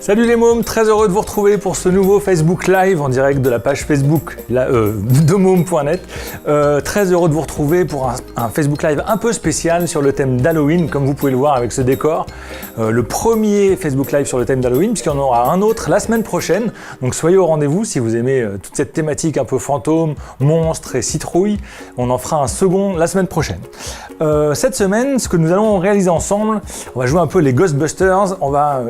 Salut les mômes, très heureux de vous retrouver pour ce nouveau Facebook Live en direct de la page Facebook de môme.net. Très heureux de vous retrouver pour un Facebook Live un peu spécial sur le thème d'Halloween, comme vous pouvez le voir avec ce décor. Le premier Facebook Live sur le thème d'Halloween, puisqu'il y en aura un autre la semaine prochaine. Donc soyez au rendez-vous si vous aimez toute cette thématique un peu fantôme, monstre et citrouille. On en fera un second la semaine prochaine. Cette semaine, ce que nous allons réaliser ensemble, on va jouer un peu les Ghostbusters. On va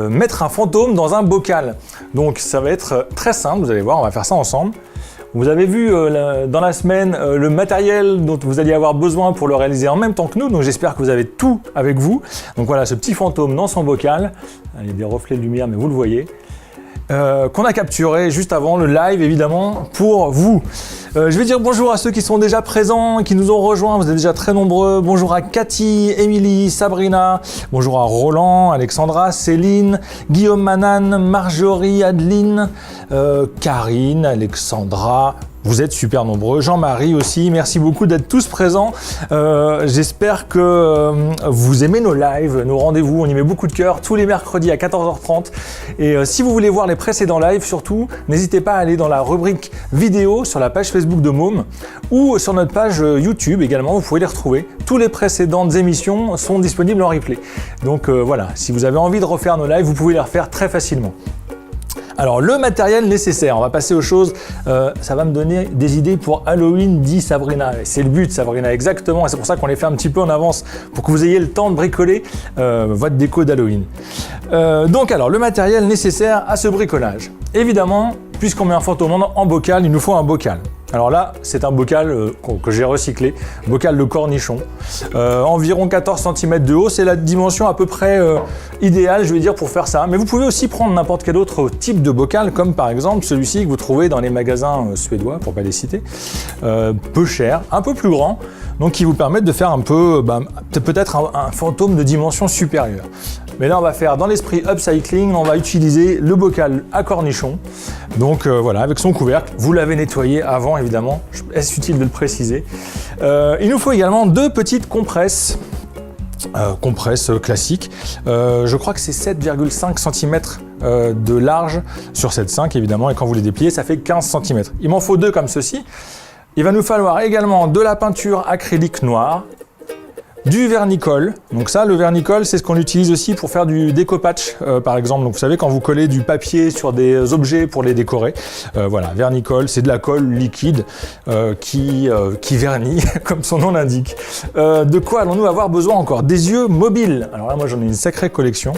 mettre un fantôme dans un bocal. Donc ça va être très simple, vous allez voir, on va faire ça ensemble. Vous avez vu dans la semaine le matériel dont vous allez avoir besoin pour le réaliser en même temps que nous, donc j'espère que vous avez tout avec vous. Donc voilà, ce petit fantôme dans son bocal, il y a des reflets de lumière mais vous le voyez, qu'on a capturé juste avant le live évidemment pour vous. Je vais dire bonjour à ceux qui sont déjà présents, qui nous ont rejoints, vous êtes déjà très nombreux. Bonjour à Cathy, Émilie, Sabrina, bonjour à Roland, Alexandra, Céline, Guillaume Manan, Marjorie, Adeline, Karine, Alexandra. Vous êtes super nombreux, Jean-Marie aussi, merci beaucoup d'être tous présents. J'espère que vous aimez nos lives, nos rendez-vous, on y met beaucoup de cœur tous les mercredis à 14h30. Et si vous voulez voir les précédents lives surtout, n'hésitez pas à aller dans la rubrique vidéo sur la page Facebook de Môme ou sur notre page YouTube également, vous pouvez les retrouver. Toutes les précédentes émissions sont disponibles en replay. Donc voilà, si vous avez envie de refaire nos lives, vous pouvez les refaire très facilement. Alors le matériel nécessaire, on va passer aux choses, ça va me donner des idées pour Halloween, dit Sabrina. C'est le but Sabrina, exactement, et c'est pour ça qu'on les fait un petit peu en avance, pour que vous ayez le temps de bricoler votre déco d'Halloween. Donc alors, le matériel nécessaire à ce bricolage. Évidemment, puisqu'on met un fantôme en bocal, il nous faut un bocal. Alors là, c'est un bocal que j'ai recyclé, bocal de cornichon, environ 14 cm de haut, c'est la dimension à peu près idéale, je vais dire, pour faire ça. Mais vous pouvez aussi prendre n'importe quel autre type de bocal, comme par exemple celui-ci que vous trouvez dans les magasins suédois, pour pas les citer, peu cher, un peu plus grand, donc qui vous permettent de faire un peu, peut-être un fantôme de dimension supérieure. Mais là, on va faire dans l'esprit upcycling, on va utiliser le bocal à cornichon. Donc voilà, avec son couvercle, vous l'avez nettoyé avant évidemment, est-ce utile de le préciser. Il nous faut également deux petites compresses. Compresse classique, je crois que c'est 7,5 cm de large sur 7,5 évidemment, et quand vous les dépliez ça fait 15 cm. Il m'en faut deux comme ceci. Il va nous falloir également de la peinture acrylique noire, du vernicole. Donc ça, le vernicole, c'est ce qu'on utilise aussi pour faire du découpage, par exemple. Donc vous savez, quand vous collez du papier sur des objets pour les décorer, voilà, vernicole, c'est de la colle liquide qui vernit, comme son nom l'indique. De quoi allons-nous avoir besoin encore? Des yeux mobiles. Alors là, moi, j'en ai une sacrée collection.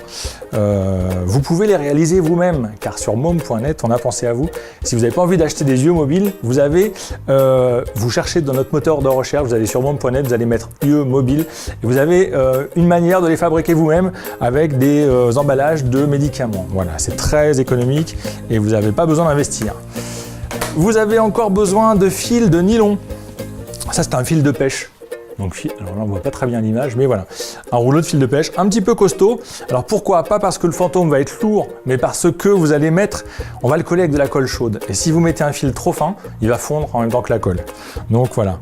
Vous pouvez les réaliser vous-même, car sur môme.net, on a pensé à vous. Si vous n'avez pas envie d'acheter des yeux mobiles, vous avez, vous cherchez dans notre moteur de recherche, vous allez sur môme.net, vous allez mettre yeux mobiles. Et vous avez une manière de les fabriquer vous-même avec des emballages de médicaments. Voilà, c'est très économique et vous n'avez pas besoin d'investir. Vous avez encore besoin de fils de nylon. Ça, c'est un fil de pêche. Donc, alors là, on voit pas très bien l'image, mais voilà. Un rouleau de fil de pêche, un petit peu costaud. Alors pourquoi? Pas parce que le fantôme va être lourd, mais parce que vous allez mettre, on va le coller avec de la colle chaude. Et si vous mettez un fil trop fin, il va fondre en même temps que la colle. Donc voilà.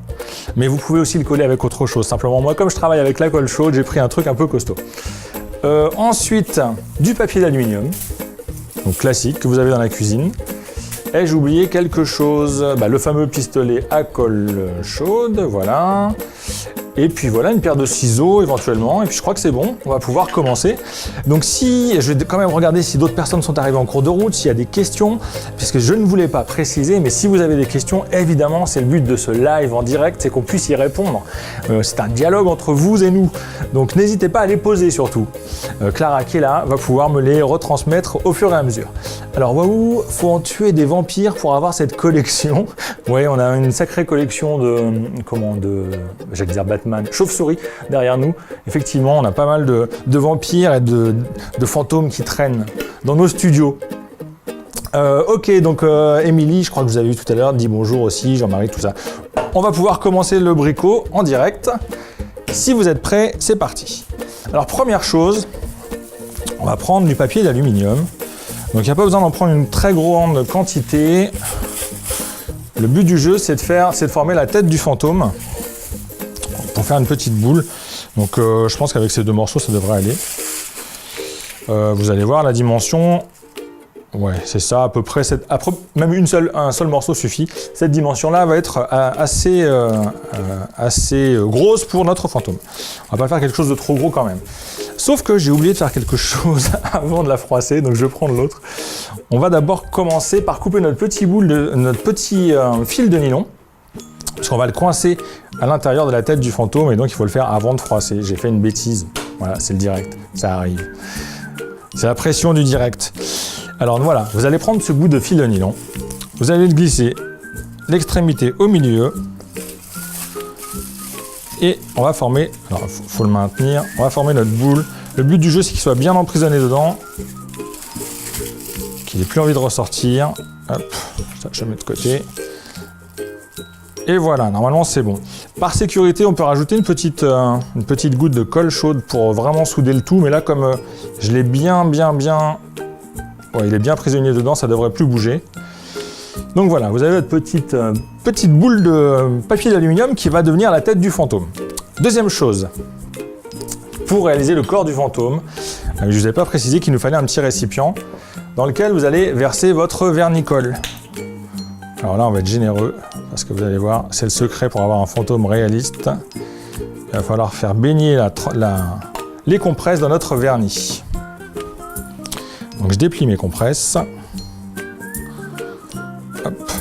Mais vous pouvez aussi le coller avec autre chose. Simplement, moi, comme je travaille avec la colle chaude, j'ai pris un truc un peu costaud. Ensuite, du papier d'aluminium, donc classique, que vous avez dans la cuisine. Ai-je oublié quelque chose? Le fameux pistolet à colle chaude, voilà. Et puis voilà, une paire de ciseaux éventuellement, et puis je crois que c'est bon, on va pouvoir commencer. Donc je vais quand même regarder si d'autres personnes sont arrivées en cours de route, s'il y a des questions, puisque je ne voulais pas préciser, mais si vous avez des questions, évidemment, c'est le but de ce live en direct, c'est qu'on puisse y répondre. C'est un dialogue entre vous et nous, donc n'hésitez pas à les poser surtout. Clara qui est là va pouvoir me les retransmettre au fur et à mesure. Alors waouh, faut en tuer des vampires pour avoir cette collection. Oui, on a une sacrée collection j'allais dire Batman, chauve-souris derrière nous. Effectivement, on a pas mal de vampires et de fantômes qui traînent dans nos studios. Ok, donc Émilie, je crois que vous avez vu tout à l'heure, dit bonjour aussi, Jean-Marie, tout ça. On va pouvoir commencer le bricot en direct. Si vous êtes prêts, c'est parti. Alors première chose, on va prendre du papier d'aluminium. Donc il n'y a pas besoin d'en prendre une très grande quantité. Le but du jeu, c'est de former la tête du fantôme pour faire une petite boule. Donc je pense qu'avec ces deux morceaux, ça devrait aller. vous allez voir la dimension. Ouais, c'est ça, à peu près. Même un seul morceau suffit. Cette dimension-là va être assez grosse pour notre fantôme. On va pas faire quelque chose de trop gros quand même. Sauf que j'ai oublié de faire quelque chose avant de la froisser, donc je vais prendre l'autre. On va d'abord commencer par couper notre petit fil de nylon, puisqu'on va le coincer à l'intérieur de la tête du fantôme, et donc il faut le faire avant de froisser. J'ai fait une bêtise. Voilà, c'est le direct, ça arrive. C'est la pression du direct. Alors voilà, vous allez prendre ce bout de fil de nylon, vous allez le glisser l'extrémité au milieu, et on va former, alors faut le maintenir, on va former notre boule. Le but du jeu, c'est qu'il soit bien emprisonné dedans, qu'il n'ait plus envie de ressortir. Hop, ça je mets de côté. Et voilà, normalement c'est bon. Par sécurité, on peut rajouter une petite goutte de colle chaude pour vraiment souder le tout, mais là comme je l'ai ouais, il est bien prisonnier dedans, ça devrait plus bouger. Donc voilà, vous avez votre petite boule de papier d'aluminium qui va devenir la tête du fantôme. Deuxième chose, pour réaliser le corps du fantôme, je ne vous ai pas précisé qu'il nous fallait un petit récipient dans lequel vous allez verser votre vernicole. Alors là, on va être généreux, parce que vous allez voir, c'est le secret pour avoir un fantôme réaliste. Il va falloir faire baigner les compresses dans notre vernis. Donc je déplie mes compresses. Hop.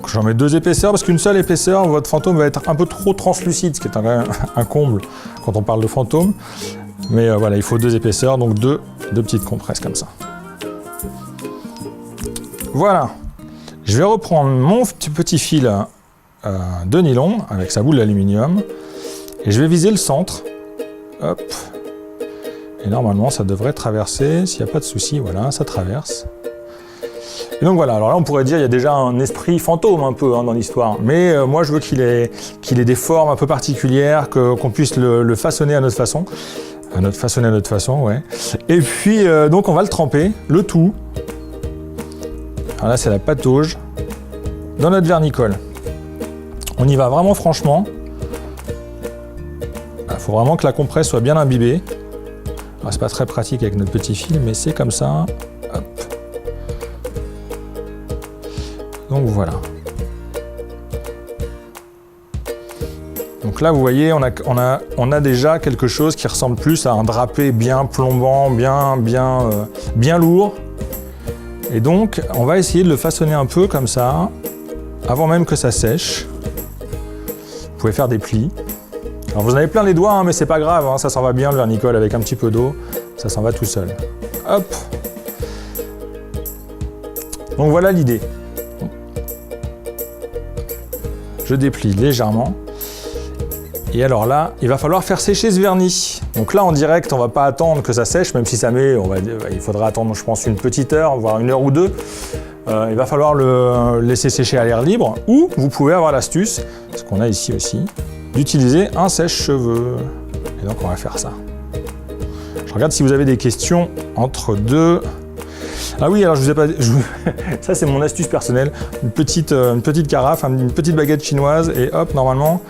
J'en mets 2 épaisseurs, parce qu'une seule épaisseur, votre fantôme va être un peu trop translucide, ce qui est quand même un comble quand on parle de fantôme. Mais voilà, il faut 2 épaisseurs, donc deux petites compresses comme ça. Voilà. Je vais reprendre mon petit fil de nylon avec sa boule d'aluminium et je vais viser le centre. Hop. Et normalement, ça devrait traverser, s'il n'y a pas de souci, voilà, ça traverse. Et donc voilà, alors là on pourrait dire il y a déjà un esprit fantôme un peu dans l'histoire, mais moi je veux qu'il ait des formes un peu particulières, qu'on puisse le façonner à notre façon. Façonner à notre façon, ouais. Et puis donc on va le tremper, le tout. Alors là c'est la patauge, dans notre vernicole. On y va vraiment franchement. Il faut vraiment que la compresse soit bien imbibée. C'est pas très pratique avec notre petit fil, mais c'est comme ça. Hop. Donc voilà. Donc là, vous voyez, on a déjà quelque chose qui ressemble plus à un drapé bien plombant, bien lourd. Et donc, on va essayer de le façonner un peu comme ça, avant même que ça sèche. Vous pouvez faire des plis. Alors vous en avez plein les doigts, mais c'est pas grave, ça s'en va bien le vernicole avec un petit peu d'eau, ça s'en va tout seul. Hop. Donc voilà l'idée. Je déplie légèrement. Et alors là, il va falloir faire sécher ce vernis. Donc là en direct, on va pas attendre que ça sèche, même si ça met, il faudra attendre je pense une petite heure, voire 1 heure ou 2. Il va falloir le laisser sécher à l'air libre, ou vous pouvez avoir l'astuce, ce qu'on a ici aussi, d'utiliser un sèche-cheveux. Et donc on va faire ça. Je regarde si vous avez des questions entre deux. Ah oui, alors je vous ai pas... ça c'est mon astuce personnelle. Une petite carafe, une petite baguette chinoise, et hop, normalement,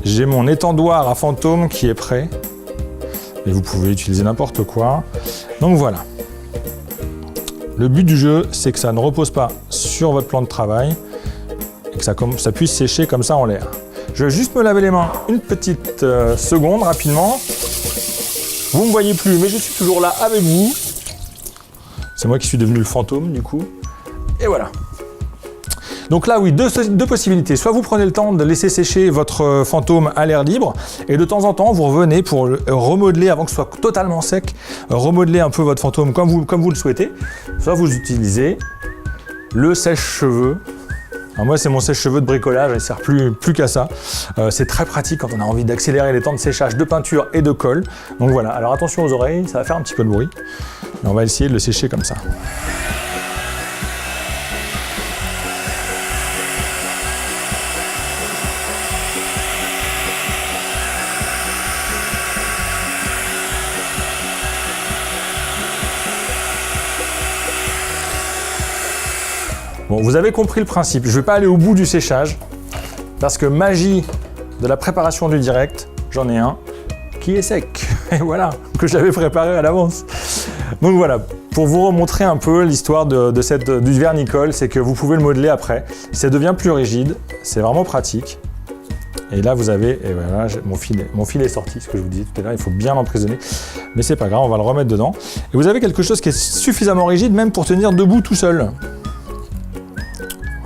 j'ai mon étendoir à fantôme qui est prêt. Et vous pouvez utiliser n'importe quoi. Donc voilà. Le but du jeu, c'est que ça ne repose pas sur votre plan de travail et que ça puisse sécher comme ça en l'air. Je vais juste me laver les mains une petite seconde, rapidement. Vous ne me voyez plus, mais je suis toujours là avec vous. C'est moi qui suis devenu le fantôme, du coup. Et voilà. Donc là, oui, deux possibilités. Soit vous prenez le temps de laisser sécher votre fantôme à l'air libre, et de temps en temps, vous revenez pour le remodeler avant que ce soit totalement sec, remodeler un peu votre fantôme comme vous le souhaitez. Soit vous utilisez le sèche-cheveux. Alors moi, c'est mon sèche-cheveux de bricolage, il ne sert plus qu'à ça. C'est très pratique quand on a envie d'accélérer les temps de séchage de peinture et de colle. Donc voilà, alors attention aux oreilles, ça va faire un petit peu de bruit. Mais on va essayer de le sécher comme ça. Bon, vous avez compris le principe, je ne vais pas aller au bout du séchage, parce que magie de la préparation du direct, j'en ai un. qui est sec. Et voilà, que j'avais préparé à l'avance. Donc voilà, pour vous remontrer un peu l'histoire du vernicole, c'est que vous pouvez le modeler après. Ça devient plus rigide, c'est vraiment pratique. Et là, vous avez, et voilà, mon fil est sorti, ce que je vous disais tout à l'heure, il faut bien l'emprisonner. Mais c'est pas grave, on va le remettre dedans. Et vous avez quelque chose qui est suffisamment rigide, même pour tenir debout tout seul.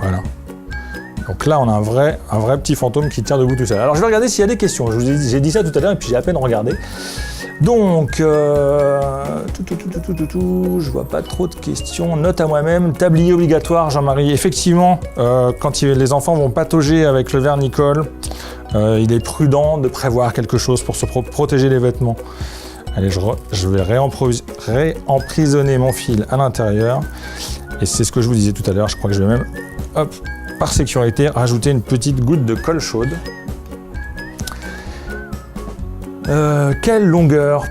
Voilà. Donc là, on a un vrai petit fantôme qui tient debout tout seul. Alors, je vais regarder s'il y a des questions. J'ai dit ça tout à l'heure et puis j'ai à peine regardé. Donc, je vois pas trop de questions. Note à moi-même, tablier obligatoire, Jean-Marie. Effectivement, quand les enfants vont patauger avec le vernicole, il est prudent de prévoir quelque chose pour se protéger les vêtements. Allez, je vais réemprisonner mon fil à l'intérieur. Et c'est ce que je vous disais tout à l'heure. Je crois que je vais même, hop, par sécurité, rajouter une petite goutte de colle chaude. Quelle longueur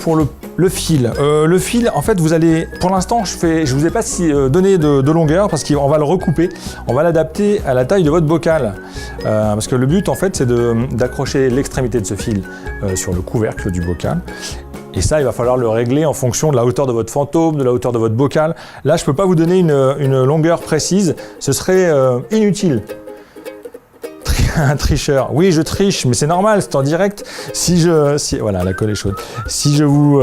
pour le fil? Le fil, en fait, vous allez, pour l'instant, je vous ai pas donné de longueur parce qu'on va le recouper, on va l'adapter à la taille de votre bocal. Parce que le but, en fait, c'est d'accrocher l'extrémité de ce fil sur le couvercle du bocal. Et ça, il va falloir le régler en fonction de la hauteur de votre fantôme, de la hauteur de votre bocal. Là, je ne peux pas vous donner une longueur précise, ce serait inutile. Un tricheur. Oui, je triche, mais c'est normal, c'est en direct. Voilà, la colle est chaude. Si je vous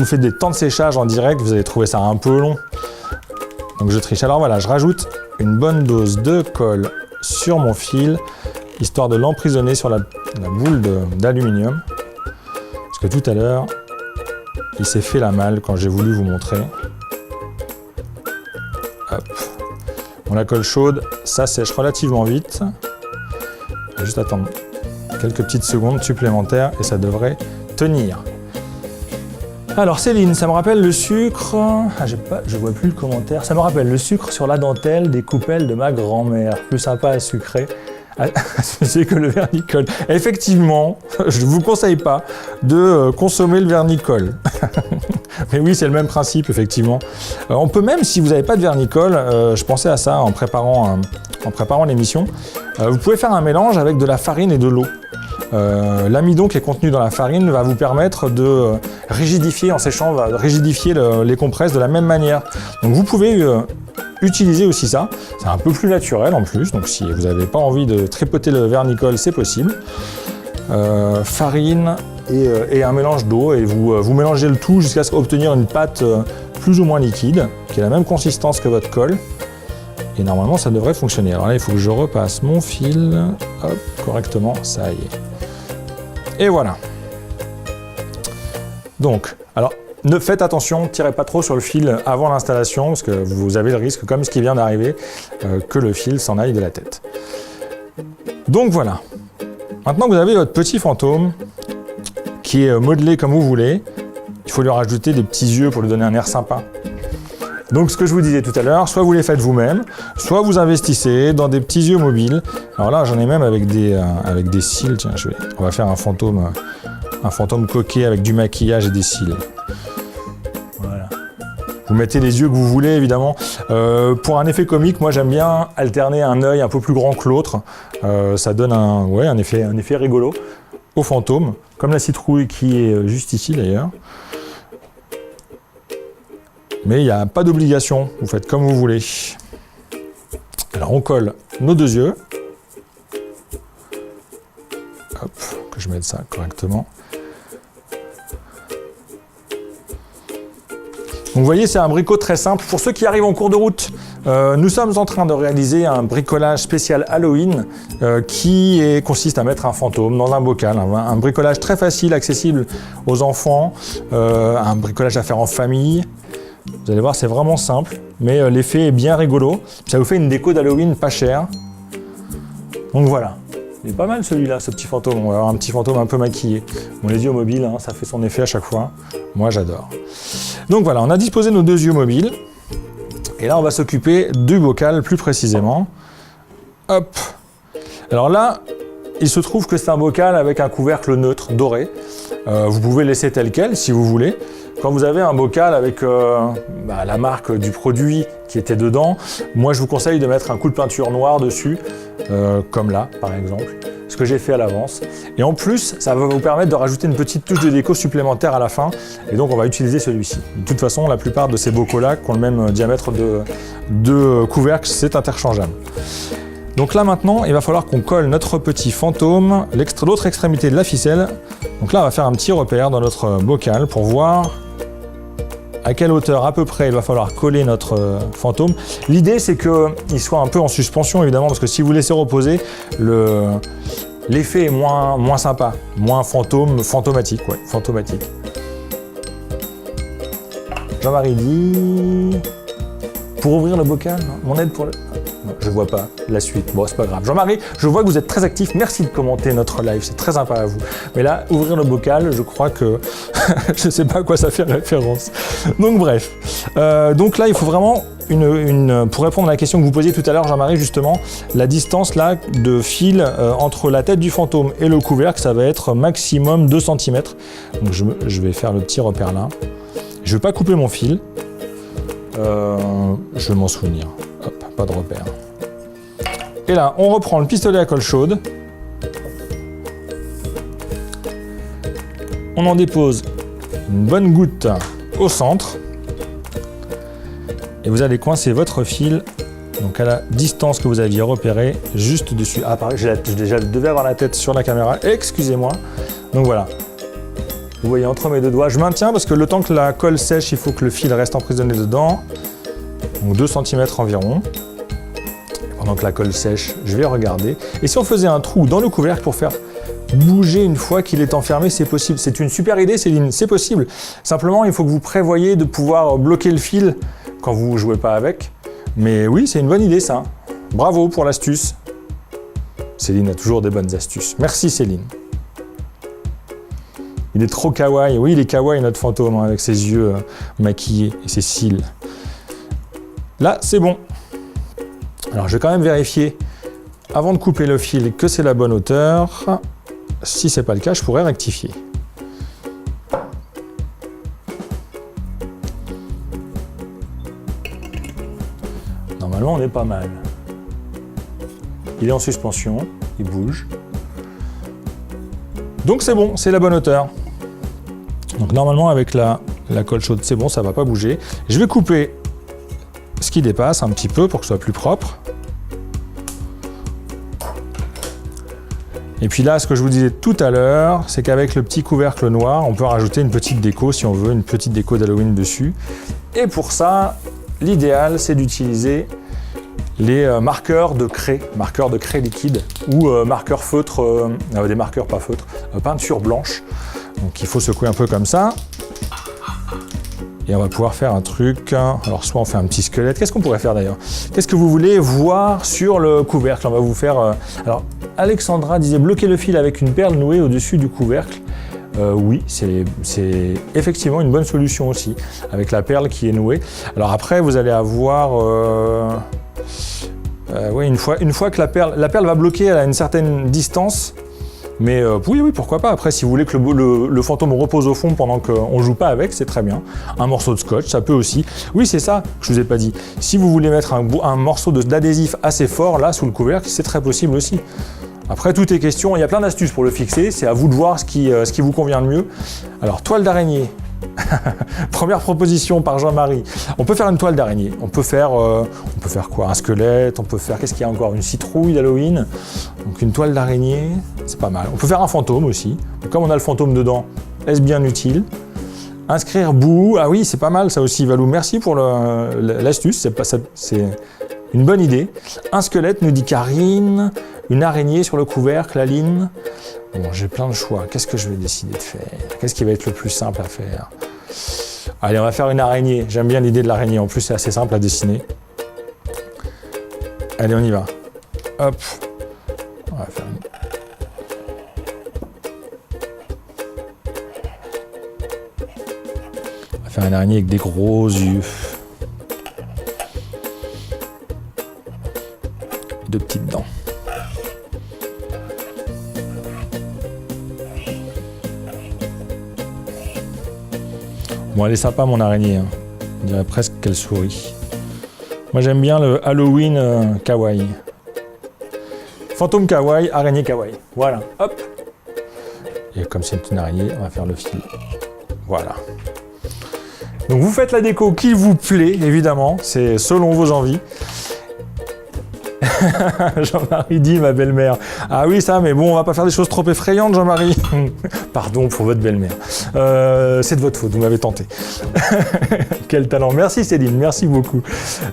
fais des temps de séchage en direct, vous allez trouver ça un peu long. Donc je triche. Alors voilà, je rajoute une bonne dose de colle sur mon fil, histoire de l'emprisonner sur la boule d'aluminium. Parce que tout à l'heure, il s'est fait la malle quand j'ai voulu vous montrer. Hop. Bon, la colle chaude, ça sèche relativement vite. Juste attendre quelques petites secondes supplémentaires et ça devrait tenir. Alors Céline, ça me rappelle le sucre. Je vois plus le commentaire. Ça me rappelle le sucre sur la dentelle des coupelles de ma grand-mère. Plus sympa à sucrer. C'est que le vernicole. Effectivement, je ne vous conseille pas de consommer le vernicole. Mais oui, c'est le même principe, effectivement. On peut même, si vous n'avez pas de vernicole, je pensais à ça en préparant l'émission, vous pouvez faire un mélange avec de la farine et de l'eau. L'amidon qui est contenu dans la farine va vous permettre de rigidifier, en séchant, va rigidifier les compresses de la même manière. Donc vous pouvez utilisez aussi ça, c'est un peu plus naturel en plus, donc si vous n'avez pas envie de tripoter le vernicole, c'est possible. Farine et un mélange d'eau, et vous mélangez le tout jusqu'à obtenir une pâte plus ou moins liquide, qui a la même consistance que votre colle, et normalement ça devrait fonctionner. Alors là, il faut que je repasse mon fil, hop, correctement, ça y est. Et voilà. Donc, alors, ne faites attention, tirez pas trop sur le fil avant l'installation, parce que vous avez le risque, comme ce qui vient d'arriver, que le fil s'en aille de la tête. Donc voilà. Maintenant que vous avez votre petit fantôme, qui est modelé comme vous voulez, il faut lui rajouter des petits yeux pour lui donner un air sympa. Donc ce que je vous disais tout à l'heure, soit vous les faites vous-même, soit vous investissez dans des petits yeux mobiles. Alors là, j'en ai même avec des cils. Tiens, on va faire un fantôme coquet avec du maquillage et des cils. Voilà. Vous mettez les yeux que vous voulez, évidemment. Pour un effet comique, moi j'aime bien alterner un œil un peu plus grand que l'autre. Ça donne un effet rigolo au fantôme, comme la citrouille qui est juste ici d'ailleurs. Mais il n'y a pas d'obligation, vous faites comme vous voulez. Alors on colle nos deux yeux. Hop, que je mette ça correctement. Donc vous voyez, c'est un bricot très simple. Pour ceux qui arrivent en cours de route, nous sommes en train de réaliser un bricolage spécial Halloween qui consiste à mettre un fantôme dans un bocal. Un bricolage très facile, accessible aux enfants, un bricolage à faire en famille. Vous allez voir, c'est vraiment simple, mais l'effet est bien rigolo. Ça vous fait une déco d'Halloween pas chère. Donc voilà. Il est pas mal celui-là, ce petit fantôme. On va avoir un petit fantôme un peu maquillé. Bon, les yeux mobiles, hein, ça fait son effet à chaque fois. Moi, j'adore. Donc voilà, on a disposé nos deux yeux mobiles. Et là, on va s'occuper du bocal plus précisément. Hop. Alors là, il se trouve que c'est un bocal avec un couvercle neutre doré. Vous pouvez laisser tel quel si vous voulez. Quand vous avez un bocal avec la marque du produit qui était dedans, moi je vous conseille de mettre un coup de peinture noire dessus, comme là par exemple. ce que j'ai fait à l'avance. Et en plus, ça va vous permettre de rajouter une petite touche de déco supplémentaire à la fin. Et donc, on va utiliser celui-ci. De toute façon, la plupart de ces bocaux-là qui ont le même diamètre de couvercle, c'est interchangeable. Donc là maintenant, il va falloir qu'on colle notre petit fantôme, l'autre extrémité de la ficelle. Donc là, on va faire un petit repère dans notre bocal pour voir à quelle hauteur à peu près il va falloir coller notre fantôme. L'idée, c'est qu'il soit un peu en suspension, évidemment, parce que si vous laissez reposer, l'effet est moins sympa, moins fantomatique, ouais, fantomatique. Jean-Marie dit... Pour ouvrir le bocal, mon aide pour le... Non, je vois pas la suite. Bon, c'est pas grave. Jean-Marie, je vois que vous êtes très actif. Merci de commenter notre live. C'est très sympa à vous. Mais là, ouvrir le bocal, je crois que... je sais pas à quoi ça fait référence. Donc, bref. Donc là, il faut vraiment pour répondre à la question que vous posiez tout à l'heure, Jean-Marie, justement, la distance là de fil entre la tête du fantôme et le couvercle, ça va être maximum 2 cm. Donc, je vais faire le petit repère là. Je vais pas couper mon fil. Je vais m'en souvenir. Hop, pas de repère. Et là, on reprend le pistolet à colle chaude. On en dépose une bonne goutte au centre. Et vous allez coincer votre fil donc à la distance que vous aviez repérée, juste dessus. Ah, pareil, je devais avoir la tête sur la caméra. Excusez-moi. Donc voilà. Vous voyez entre mes deux doigts, je maintiens parce que le temps que la colle sèche, il faut que le fil reste emprisonné dedans. Donc 2 cm environ. Et pendant que la colle sèche, je vais regarder. Et si on faisait un trou dans le couvercle pour faire bouger une fois qu'il est enfermé, c'est possible. C'est une super idée, Céline, c'est possible. Simplement, il faut que vous prévoyiez de pouvoir bloquer le fil quand vous ne jouez pas avec. Mais oui, c'est une bonne idée ça. Bravo pour l'astuce. Céline a toujours des bonnes astuces. Merci Céline. Il est trop kawaii. Oui, il est kawaii notre fantôme, hein, avec ses yeux maquillés et ses cils. Là, c'est bon. Alors, je vais quand même vérifier, avant de couper le fil, que c'est la bonne hauteur. Si ce n'est pas le cas, je pourrais rectifier. Normalement, on est pas mal. Il est en suspension, il bouge. Donc c'est bon, c'est la bonne hauteur. Donc normalement avec la colle chaude, c'est bon, ça ne va pas bouger. Je vais couper ce qui dépasse un petit peu pour que ce soit plus propre. Et puis là, ce que je vous disais tout à l'heure, c'est qu'avec le petit couvercle noir, on peut rajouter une petite déco si on veut, une petite déco d'Halloween dessus. Et pour ça, l'idéal, c'est d'utiliser les marqueurs de craie liquide ou marqueurs feutre, des marqueurs pas feutre, peinture blanche. Donc il faut secouer un peu comme ça. Et on va pouvoir faire un truc. Alors soit on fait un petit squelette. Qu'est-ce qu'on pourrait faire d'ailleurs? Qu'est-ce que vous voulez voir sur le couvercle? On va vous faire... Alors Alexandra disait bloquer le fil avec une perle nouée au-dessus du couvercle. Oui, c'est effectivement une bonne solution aussi, avec la perle qui est nouée. Alors après, vous allez avoir... oui, une fois que la perle va bloquer à une certaine distance, mais oui, pourquoi pas. Après, si vous voulez que le fantôme repose au fond pendant qu'on ne joue pas avec, c'est très bien. Un morceau de scotch, ça peut aussi. Oui, c'est ça que je vous ai pas dit. Si vous voulez mettre un morceau d'adhésif assez fort, là, sous le couvercle, c'est très possible aussi. Après, tout est question, il y a plein d'astuces pour le fixer, c'est à vous de voir ce qui vous convient le mieux. Alors, toile d'araignée. Première proposition par Jean-Marie. On peut faire une toile d'araignée. On peut faire quoi? Un squelette, on peut faire, qu'est-ce qu'il y a encore? Une citrouille d'Halloween. Donc une toile d'araignée, c'est pas mal. On peut faire un fantôme aussi. Donc, comme on a le fantôme dedans, est-ce bien utile? Inscrire bout, ah oui, c'est pas mal ça aussi, Valou. Merci pour l'astuce, c'est une bonne idée. Un squelette, nous dit Karine. Une araignée sur le couvercle, Aline. Bon, j'ai plein de choix. Qu'est-ce que je vais décider de faire? Qu'est-ce qui va être le plus simple à faire? Allez, on va faire une araignée. J'aime bien l'idée de l'araignée. En plus, c'est assez simple à dessiner. Allez, on y va. Hop. On va faire une araignée avec des gros yeux. Deux petites dents. Bon, elle est sympa mon araignée, hein. On dirait presque qu'elle sourit. Moi j'aime bien le Halloween kawaii. Fantôme kawaii, araignée kawaii. Voilà, hop. Et comme c'est une araignée, on va faire le fil. Voilà. Donc vous faites la déco qui vous plaît, évidemment, c'est selon vos envies. Jean-Marie dit, ma belle-mère. Ah oui, ça, mais bon, on va pas faire des choses trop effrayantes, Jean-Marie. Pardon pour votre belle-mère. C'est de votre faute, vous m'avez tenté. Quel talent. Merci Céline, merci beaucoup.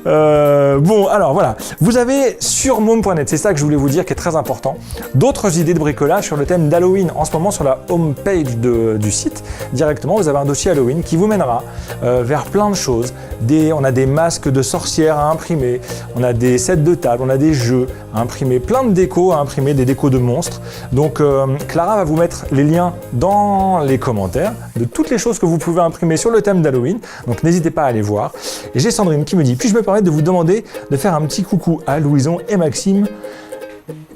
Bon, alors voilà. Vous avez sur môme.net, c'est ça que je voulais vous dire qui est très important, d'autres idées de bricolage sur le thème d'Halloween. En ce moment, sur la home page du site, directement, vous avez un dossier Halloween qui vous mènera vers plein de choses. On a des masques de sorcières à imprimer, on a des sets de table, on a des jeux à imprimer, plein de décos à imprimer, des décos de monstres. Donc Clara va vous mettre les liens dans les commentaires de toutes les choses que vous pouvez imprimer sur le thème d'Halloween. Donc n'hésitez pas à aller voir. Et j'ai Sandrine qui me dit, puis-je me permettre de vous demander de faire un petit coucou à Louison et Maxime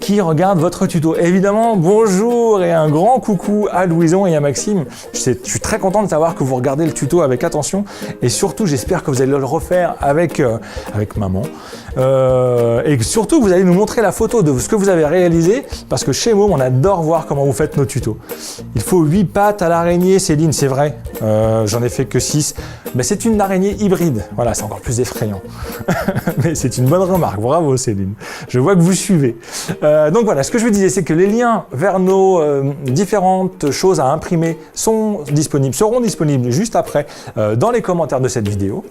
qui regardent votre tuto. Évidemment, bonjour et un grand coucou à Louison et à Maxime. Je suis très content de savoir que vous regardez le tuto avec attention et surtout j'espère que vous allez le refaire avec maman et surtout vous allez nous montrer la photo de ce que vous avez réalisé parce que chez Môme on adore voir comment vous faites nos tutos. Il faut 8 pattes à l'araignée, Céline, c'est vrai, j'en ai fait que 6, mais c'est une araignée hybride, voilà, c'est encore plus effrayant. Mais c'est une bonne remarque, bravo Céline, je vois que vous suivez. Donc voilà, ce que je vous disais, c'est que les liens vers nos différentes choses à imprimer seront disponibles juste après dans les commentaires de cette vidéo.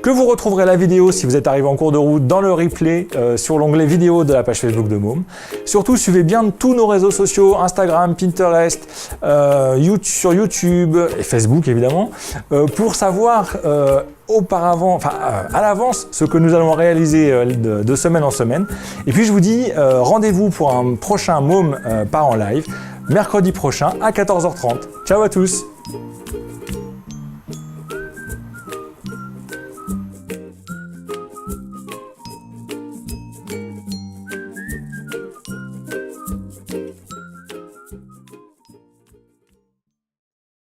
Que vous retrouverez la vidéo si vous êtes arrivé en cours de route dans le replay sur l'onglet vidéo de la page Facebook de Môme. Surtout, suivez bien tous nos réseaux sociaux, Instagram, Pinterest, sur YouTube et Facebook évidemment, pour savoir à l'avance ce que nous allons réaliser de semaine en semaine. Et puis je vous dis rendez-vous pour un prochain Môme part en live mercredi prochain à 14h30. Ciao à tous!